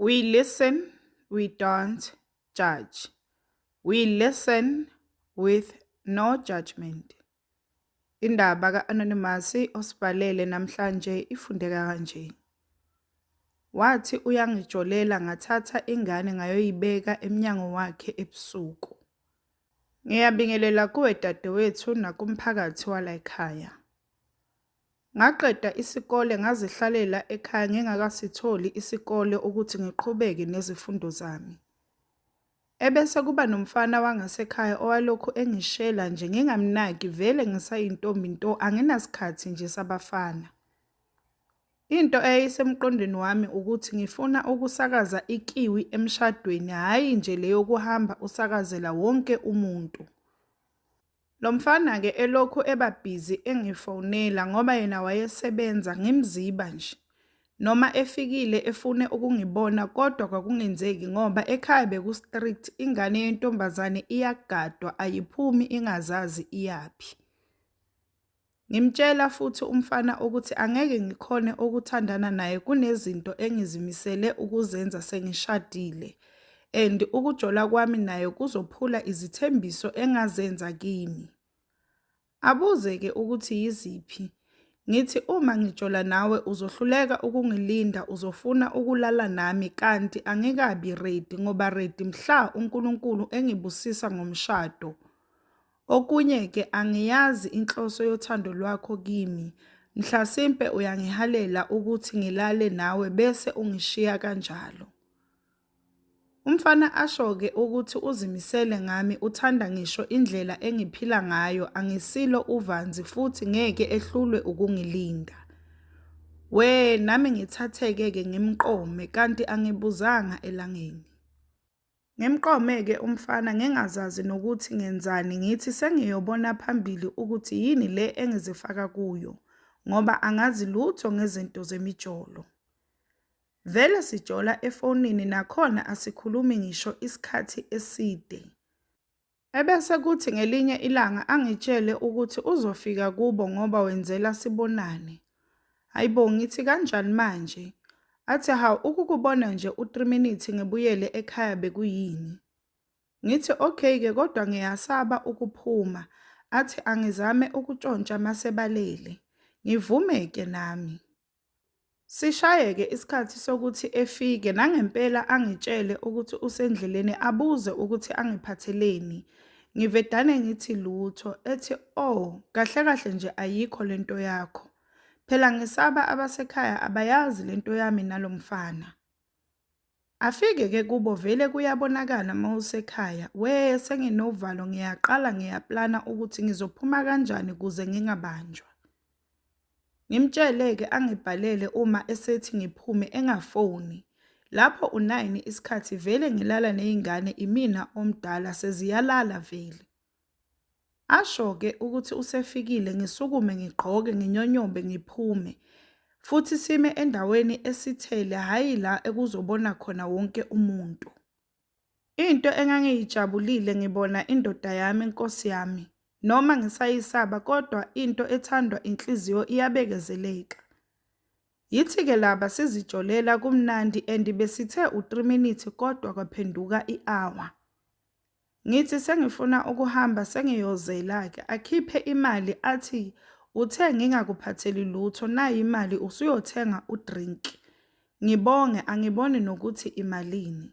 We listen, we don't judge. We listen with no judgment. Indaba ka-Anonymous osibhalele namhlanje ifundeka kanje. Wathi uyangijolela ngathatha ingane ngayoyibeka emnyango wakhe ebusuku. Ngiyabingelela kuwe dadewethu nakumphakathi wala ekhaya. Ngaqeda isikole ngazihlalela ekhaya ngingakasitholi isikole ukuthi ngiqhubeke nezifundo zami. Ebese kuba nomfana wangasekhaya owalokhu engishela nje ngingamnaki vele ngisayintombi nto anginasikhathi nje sabafana. Into eyayisemqondweni wami ukuthi ngifuna ukusakaza ikiwi emshadweni hhayi nje leyo kuhamba usakazela wonke umuntu. Lo mfana ke elokhu ebabhizi engifonela ngoba yena wayesebenza ngimziba nje. Noma efikile efune ukungibona kodwa kwakungenzeki ngoba ekhaya beku-strict ingane yentombazane iyagadwa ayiphumi ingazazi iyaphi. Ngimtshela futhi umfana ukuthi angeke ngikhone ukuthandana naye kunezinto engizimisele ukuzenza sengishadile and ukujola kwami naye kuzophula izithembiso engazenza kimi. Abuze ke ukuthi yiziphi. Ngithi uma ngijola nawe uzohluleka ukungilinda uzofuna ukulala nami kanti angikabi ready ngoba ready mhla uNkulunkulu engibusisa ngomshado. Okunye ke angiyazi inhloso yothando lwakho kimi. Mhlasimpe uyangihalela ukuthi ngilale nawe bese ungishiya kanjalo. Umfana asho-ke ukuthi uzimisele ngami uthanda ngisho indlela engiphila ngayo angisilo uvanzi futhi ngeke ehlulwe ukungilinda. Nami ngithatheke-ke ngimqome kanti angibuzanga elangeni. Ngimqome-ke umfana ngingazazi nokuthi ngenzani ngithi sengiyobona phambili ukuthi yini le engizifaka kuyo ngoba angazi lutho ngezinto zemijolo. Vele sijola efonini nakhona asikhulumi ngisho isikhathi eside. Ebese kuthi ngelinye ilanga angitshele ukuthi uzofika kubo ngoba wenzela sibonane. Hayibo ngithi kanjani manje? Athi ukukubona nje u3 minutes ngibuyele ekhaya bekuyini. Ngithi okay ke kodwa ngiyasaba ukuphuma. Athi angizame ukutshontsha masebalele. Ngivumeke nami. Sishayeke isikhathi sokuthi efike nangempela angitshele ukuthi usendleleni abuze ukuthi angiphatheleni. Ngivedane ngithi lutho ethi kahle kahle nje ayikho lento yakho. Phela ngisaba abasekhaya abayazi lento yami nalomfana. Afike ke kubo vele kuyabonakala mawusekhaya. Senginovalo ngiyaplana ukuthi ngizophuma kanjani kuze ngingabanjwa. Ngimtshele-ke angibhalele uma esethi ngiphume engafoni. Lapho u9 isikhathi vele ngilala nezingane imina omdala seziyalala vele. Asho-ke ukuthi usefikile ngisukume ngigqoke nginyonyombe ngiphume. Futhi sime endaweni esithele hhayi la ekuzobona khona wonke umuntu. Into engangiyijabulile ngibona indoda yami inkosi yami. Noma ngisayisaba kodwa into ethandwa inhliziyo iyabekezeleka. Yithi-ke laba sizijolela kumnandi and besithe u3 minutes kodwa kwaphenduka i-hour. Ngithi sengifuna ukuhamba sengiyozela-ke akhiphe imali athi uthe ngingakuphatheli lutho nayi imali usuyothenga udrink. Ngibonge angiboni nokuthi imalini.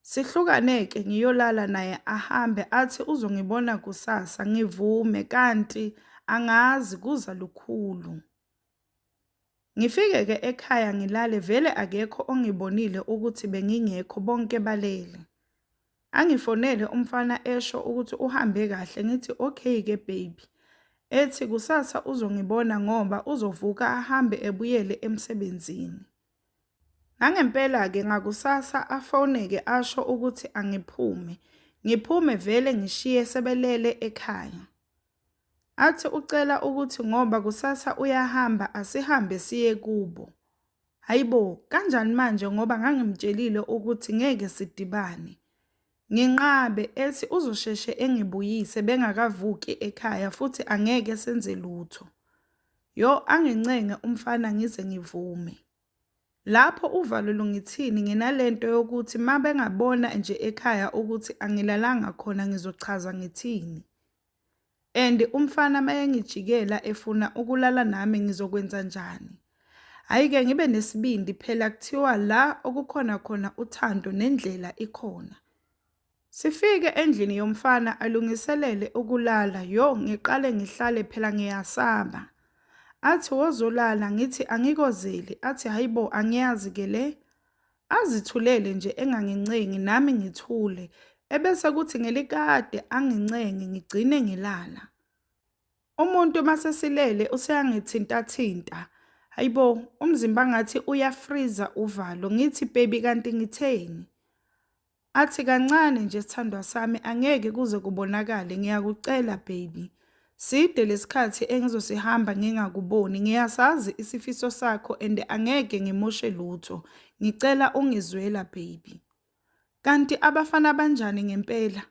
Sihlukane-ke ngiyolala naye ahambe athi uzongibona kusasa ngivume kanti angazi kuza lukhulu. Ngifike-ke ekhaya ngilale vele akekho ongibonile ukuthi bengingekho bonke balele. Angifonele umfana esho ukuthi uhambe kahle ngithi okay-ke baby. Ethi kusasa uzongibona ngoba uzovuka ahambe ebuyele emsebenzini. Nangempela-ke ngakusasa afone-ke asho ukuthi angiphume. Ngiphume vele ngishiye sebelele ekhaya. Athi ucela ukuthi ngoba kusasa uyahamba asihambe siye kubo. Hayibo kanjani manje ngoba ngangimtshelile ukuthi ngeke sidibane. Nginqabe ethi uzosheshe engibuyise bengakavuki ekhaya futhi angeke senze lutho. Angincenge umfana ngize ngivume. Lapho uvalo lungithini nginalento yokuthi mabengabona nje ekhaya ukuthi angilalanga khona ngizochaza ngithini. And umfana mayengijikela efuna ukulala nami ngizokwenza njani? Hhayi-ke ngibe nesibindi phela kuthiwa la okukhona khona uthando nendlela ikhona. Sifike endlini yomfana alungiselele ukulala. Ngiqale ngihlale phela ngiyasaba. Athi wozolala ngithi angikozeli. Athi hayibo angiyazi-ke le. Azithulele nje engangincengi nami ngithule. Ebese kuthi ngelikade angincenge ngigcine ngilala. Umuntu masesilele useyangithinta-thinta. Hayibo umzimba ngathi uyafriza uvalo. Ngithi baby kanti ngitheni? Athi kancane nje sithandwa sami angeke kuze kubonakale ngiyakucela baby. Side lesikhathi engizosihamba ngingakuboni ngiyasazi isifiso sakho and angeke ngimoshe lutho. Ngicela ungizwela baby. Kanti abafana banjani ngempela?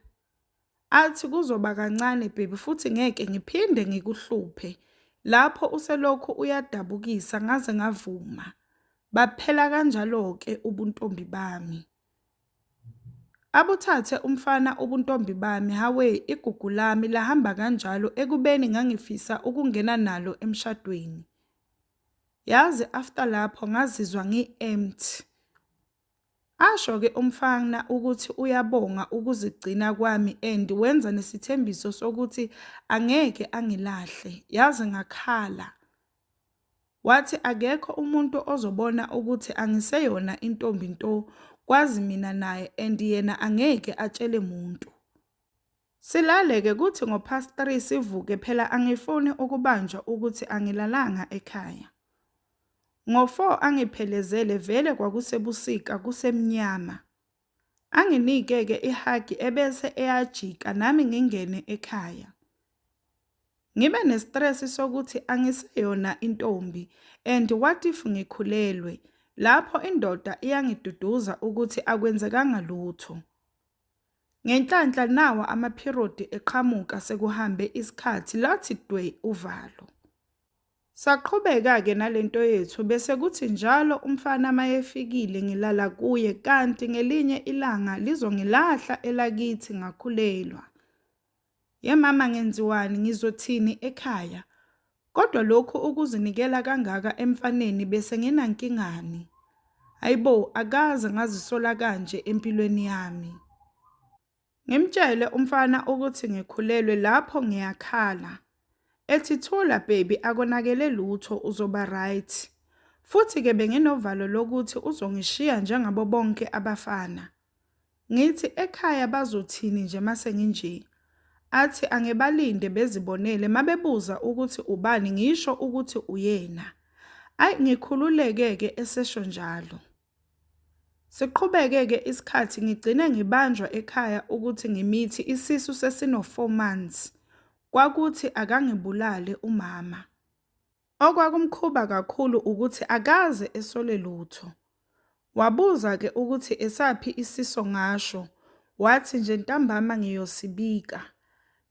Athi kuzoba kancane baby futhi ngeke ngiphinde ngikuhluphe. Lapho uselokhu uyadabukisa ngaze ngavuma. Baphela kanjalo-ke ubuntombi bami. Abuthathe umfana ubuntombi bami hawe igugu lami lahamba kanjalo ekubeni ngangifisa ukungena nalo emshadweni. Yazi after lapho ngazizwa ngi-empty. Asho-ke umfana ukuthi uyabonga ukuzigcina kwami and wenza nesithembiso sokuthi angeke angilahle. Yazi ngakhala. Wathi akekho umuntu ozobona ukuthi angiseyona intombi nto kwazi mina naye and yena angeke atshele muntu. Silale-ke kuthi ngo-past 3 sivuke phela angifuni ukubanjwa ukuthi angilalanga ekhaya. Ngo-4 angiphelezele vele kwakusebusika kusemnyama. Anginike-ke ihagi ebese eyajika nami ngingene ekhaya. Ngibe nestress sokuthi angiseyona intombi and what if ngikhulelwe? Lapho indoda iyangiduduza ukuthi akwenzekanga lutho. Ngenhlanhla nawa amaperiod eqhamuka sekuhambe isikhathi lathi dwe uvalo. Saqhubeka-ke nalento yethu bese kuthi njalo umfana mayefikile ngilala kuye kanti ngelinye ilanga lizongilahla elakithi ngakhulelwa. Ye mama ngenziwani ngizothini ekhaya? Kodwa lokhu ukuzinikela kangaka emfaneni bese nginankingani. Hayibo akaze ngazisola kanje empilweni yami. Ngimtshele umfana ukuthi ngikhulelwe lapho ngiyakhala. Ethi thula baby akonakele lutho uzoba right. Futhi-ke benginovalo lokuthi uzongishiya njengabo bonke abafana. Ngithi ekhaya bazothini nje mase nginje? Athi angebalinde bezibonele mabebuza ukuthi ubani ngisho ukuthi uyena. Ayi ngikhululeke-ke esesho njalo. Siqhubeke-ke isikhathi ngigcine ngibanjwa ekhaya ukuthi ngimithi isisu sesino 4 months. Kwakuthi akangibulale umama. Okwakumkhuba kakhulu ukuthi akaze esole lutho. Wabuza-ke ukuthi esaphi isiso ngasho. Wathi nje ntambama ngiyosibika.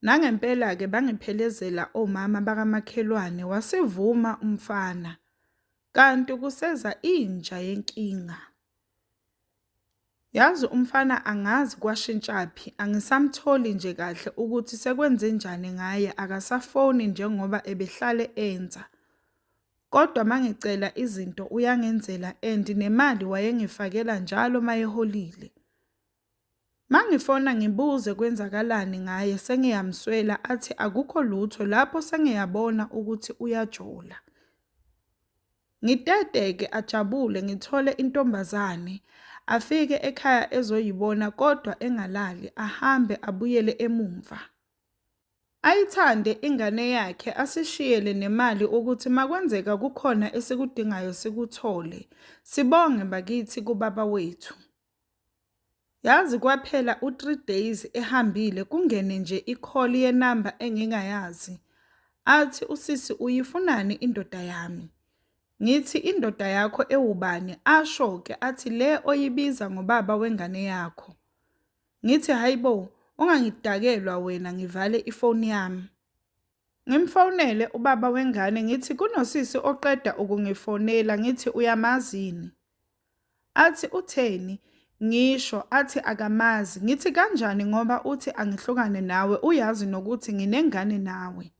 Nangempela-ke bangiphelezela omama bakamakhelwane wasivuma umfana. Kanti kuseza inja yenkinga. Yazi umfana angazi kwashintshaphi angisamtholi nje kahle ukuthi sekwenze njani ngaye akasafoni njengoba ebehlale enza. Kodwa mangicela izinto uyangenzela and nemali wayengifakela njalo mayeholile. Mangifona ngibuze kwenzakalani ngaye sengiyamswela athi akukho lutho lapho sengiyabona ukuthi uyajola. Ngitete-ke ajabule ngithole intombazane. Afike ekhaya ezoyibona kodwa engalali ahambe abuyele emumva. Ayithande ingane yakhe asishiyele nemali ukuthi makwenzeka kukhona esikudingayo sikuthole. Sibonge bakithi kubaba wethu. Yazi kwaphela u3 days ehambile kungene nje i-call yenamba engingayazi. Athi usisi uyifunani indoda yami? Ngithi indoda yakho ewubani? Asho-ke athi le oyibiza ngobaba wengane yakho. Ngithi hayibo ungangidakelwa wena ngivale ifoni yami. Ngimfonele ubaba wengane ngithi kunosisi oqeda ukungifonela ngithi uyamazini. Athi utheni? Ngisho athi akamazi. Ngithi kanjani ngoba uthi angihlukane nawe uyazi nokuthi nginengane nawe.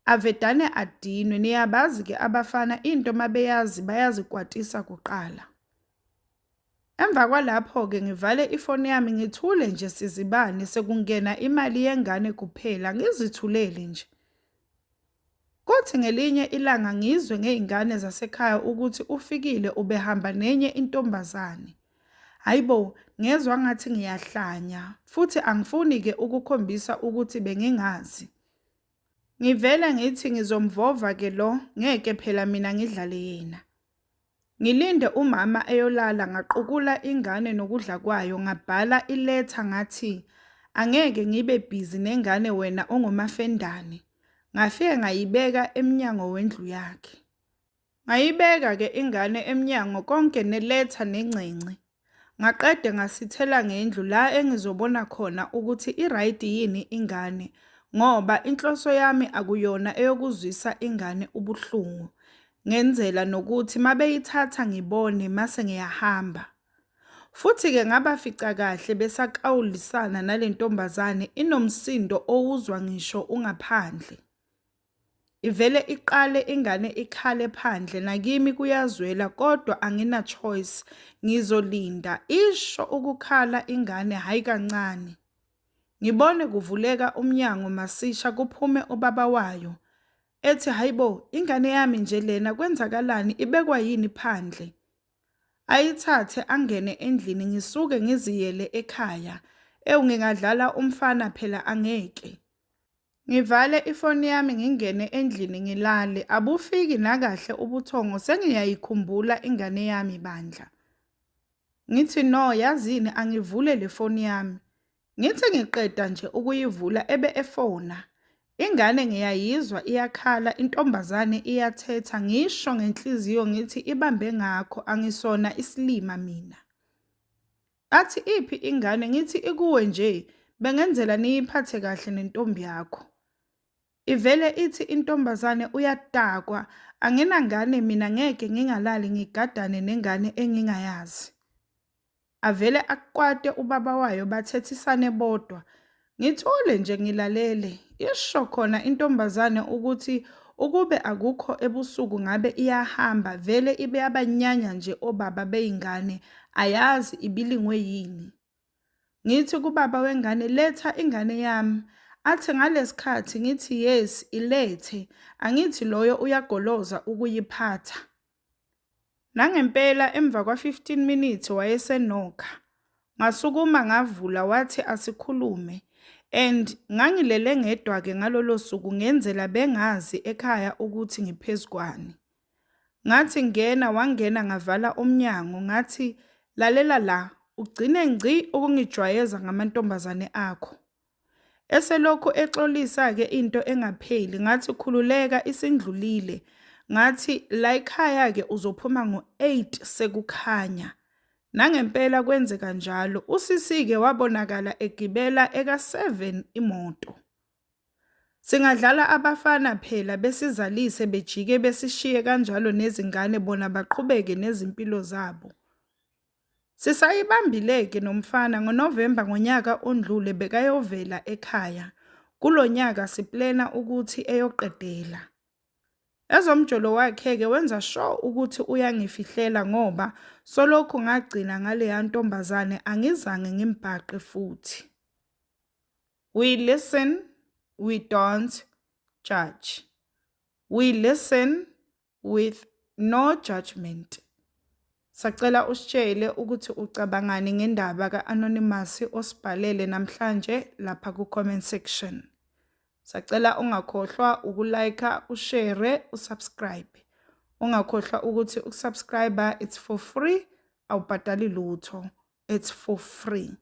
Avedane adinwe. Niyabazi-ke abafana into mabeyazi bayazikwatisa kuqala. Emva kwalapho-ke ngivale ifoni yami ngithule nje sizibane sekungena imali yengane kuphela ngizithulele nje. Kuthi ngelinye ilanga ngizwe ngey'ngane zasekhaya ukuthi ufikile ubehamba nenye intombazane. Hayibo, ngezwa ngathi ngiyahlanya futhi angifuni-ke ukukhombisa ukuthi bengingazi. Ngivele ngithi ngizomvova-ke lo, ngeke phela mina ngidlale yena. Ngilinde umama eyolala ngaqukula ingane nokudla kwayo ngabhala iletha ngathi, angeke ngibe busy nengane wena ongumafendane. Ngafike ngayibeka emnyango wendlu yakhe. Ngayibeka-ke ingane emnyango konke neletha nencence. Ngaqede ngasithela ngendlu la engizobona khona ukuthi i-right yini ingane ngoba inhloso yami akuyona eyokuzwisa ingane ubuhlungu. Ngenzela nokuthi mabeyithatha ngibone mase ngiyahamba. Futhi-ke ngabafica kahle besaqawulisana nale ntombazane inomsindo owuzwa ngisho ungaphandle. Ivele iqale ingane ikhale phandle nakimi kuyazwela kodwa angina choice ngizolinda isho ukukhala ingane hayi kancane. Ngibone kuvuleka umnyango masisha kuphume ubaba wayo. Ethi hayibo ingane yami nje lena kwenzakalani ibekwa yini phandle. Ayithathe angene endlini ngisuke ngiziyele ekhaya. Ngingadlala umfana phela angeke. Ngivale ifoni yami ngingene endlini ngilale abufiki nakahle ubuthongo sengiyayikhumbula ingane yami bandla. Ngithi no yazini angivule le foni yami. Ngithi ngiqeda nje ukuyivula ebe efona. Ingane ngiyayizwa iyakhala intombazane iyathetha ngisho ngenhliziyo ngithi ibambe ngakho angisona isilima mina. Athi iphi ingane ngithi ikuwe nje bengenzela niyiphathe kahle nentombi yakho. Ivele ithi intombazane uyadakwa anginangane mina ngeke ngingalali ngigadane nengane engingayazi. Avele akwate ubaba wayo bathethisane bodwa. Ngithule nje ngilalele isho khona intombazane ukuthi ukube akukho ebusuku ngabe iyahamba vele ibe abanyanya nje obaba beyingane ayazi ibilingwe yini. Ngithi kubaba wengane letha ingane yami. Athi ngalesikhathi ngithi yes ilethe angithi loyo uyagoloza ukuyiphatha. Nangempela emva kwa-15 minutes wayesenokha. Ngasukuma ngavula wathi asikhulume and ngangilele ngedwa-ke ngalolo suku ngenzela bengazi ekhaya ukuthi ngiphezukwane. Ngathi ngena wangena ngavala umnyango ngathi lalela la ugcine ngci ukungijwayeza ngamantombazane akho. Eselokhu exolisa-ke into engapheli ngathi khululeka isindlulile. Ngathi la ekhaya-ke uzophuma ngo-8 sekukhanya. Nangempela kwenzeka njalo usisi-ke wabonakala egibela eka-7 imoto. Singadlala abafana phela besizalise bejike besishiye kanjalo nezingane bona baqhubeke nezimpilo zabo. Sisayibambile-ke nomfana ngoNovemba ngonyaka ondlule bekayovela ekhaya. Kulonyaka siplena ukuthi eyoqedela. Ezomjolo wakhe-ke wenza sure ukuthi uyangifihlela ngoba solokhu ngagcina ngaleya ntombazane angizange ngimbhaqe futhi. We listen, we don't judge. We listen with no judgment. Sacela usitshele ukuthi ucabangani ngendaba ka-Anonymous osibhalele namhlanje lapha ku-comment section. Sacela ungakhohlwa ukulike, ushare, usubscribe. Ungakhohlwa ukuthi ukusubscribe it's for free, awubhadali lutho. It's for free.